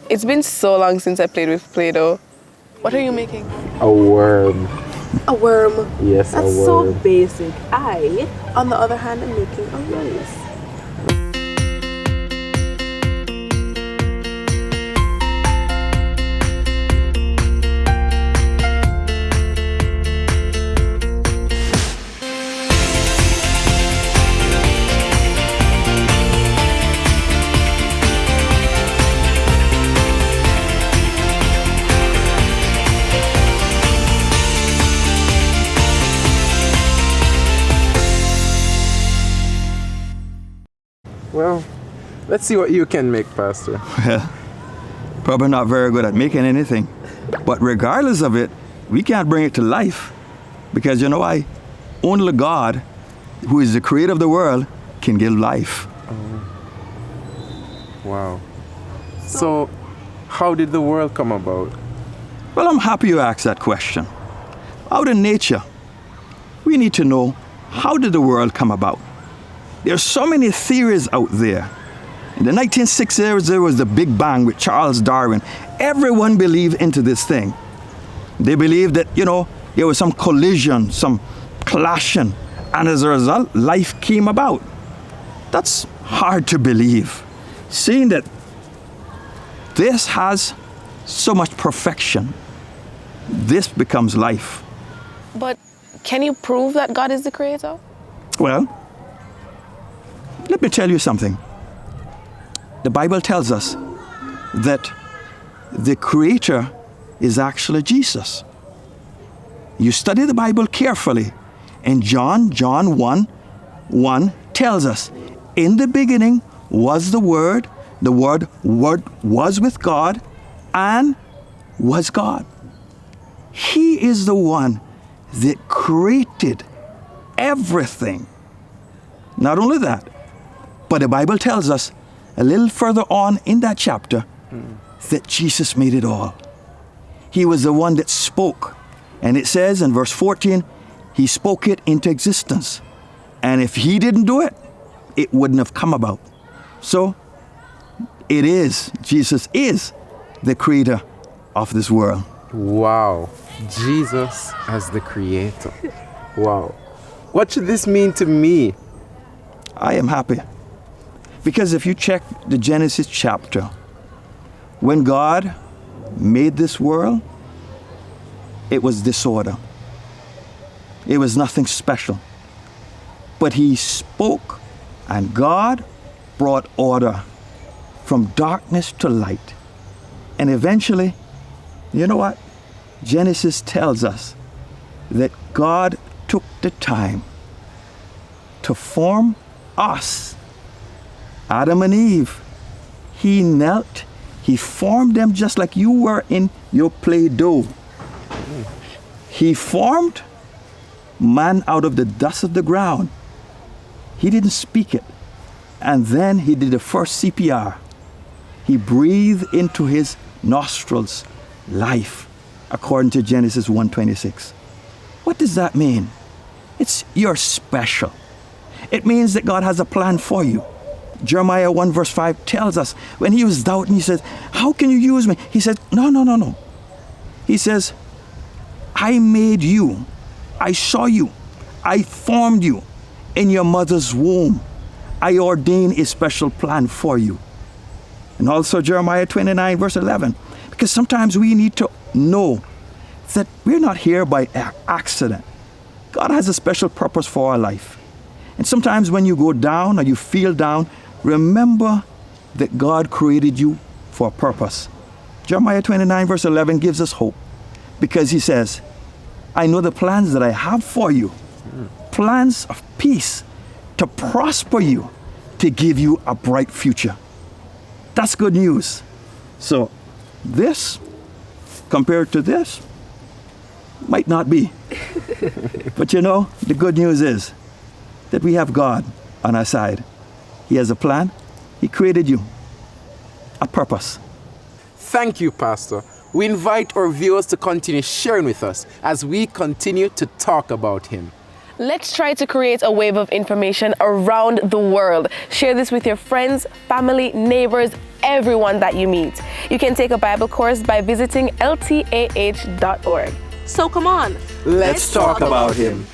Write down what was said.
It's been so long since I played with Play-Doh. What are you making? A worm. A worm. Yes, That's a so worm. basic. I, on the other hand, am making a rice. Well, let's see what you can make, Pastor. Probably not very good at making anything. But regardless of it, we can't bring it to life. Because you know why? Only God, who is the creator of the world, can give life. Wow. So, how did the world come about? Well, I'm happy you asked that question. Out in nature, we need to know, how did the world come about? There are so many theories out there. In the 1960s, there was the Big Bang with Charles Darwin. Everyone believed into this thing. They believed that, there was some collision, some clashing, and as a result, life came about. That's hard to believe, seeing that this has so much perfection. This becomes life. But can you prove that God is the creator? Well, let me tell you something. The Bible tells us that the creator is actually Jesus. You study the Bible carefully, and John 1:1 tells us, in the beginning was the Word was with God, and was God. He is the one that created everything. Not only that, but the Bible tells us a little further on in that chapter that Jesus made it all. He was the one that spoke. And it says in verse 14, he spoke it into existence. And if he didn't do it, it wouldn't have come about. So Jesus is the creator of this world. Wow. Jesus as the creator. Wow. What should this mean to me? I am happy. Because if you check the Genesis chapter, when God made this world, it was disorder. It was nothing special. But he spoke, and God brought order from darkness to light. And eventually, you know what? Genesis tells us that God took the time to form us, Adam and Eve. He knelt, he formed them just like you were in your Play-Doh. He formed man out of the dust of the ground. He didn't speak it. And then he did the first CPR. He breathed into his nostrils life, according to Genesis 1:26. What does that mean? It's you're special. It means that God has a plan for you. Jeremiah 1 verse 5 tells us, when he was doubting, he says, how can you use me? He said, no. He says, I made you. I saw you. I formed you in your mother's womb. I ordained a special plan for you. And also Jeremiah 29 verse 11. Because sometimes we need to know that we're not here by accident. God has a special purpose for our life. And sometimes when you go down or you feel down, remember that God created you for a purpose. Jeremiah 29 verse 11 gives us hope, because he says, I know the plans that I have for you, plans of peace, to prosper you, to give you a bright future. That's good news. So this, compared to this, might not be. But the good news is that we have God on our side. He has a plan. He created you. A purpose. Thank you, Pastor. We invite our viewers to continue sharing with us as we continue to talk about him. Let's try to create a wave of information around the world. Share this with your friends, family, neighbors, everyone that you meet. You can take a Bible course by visiting ltah.org. So come on, Let's talk about him.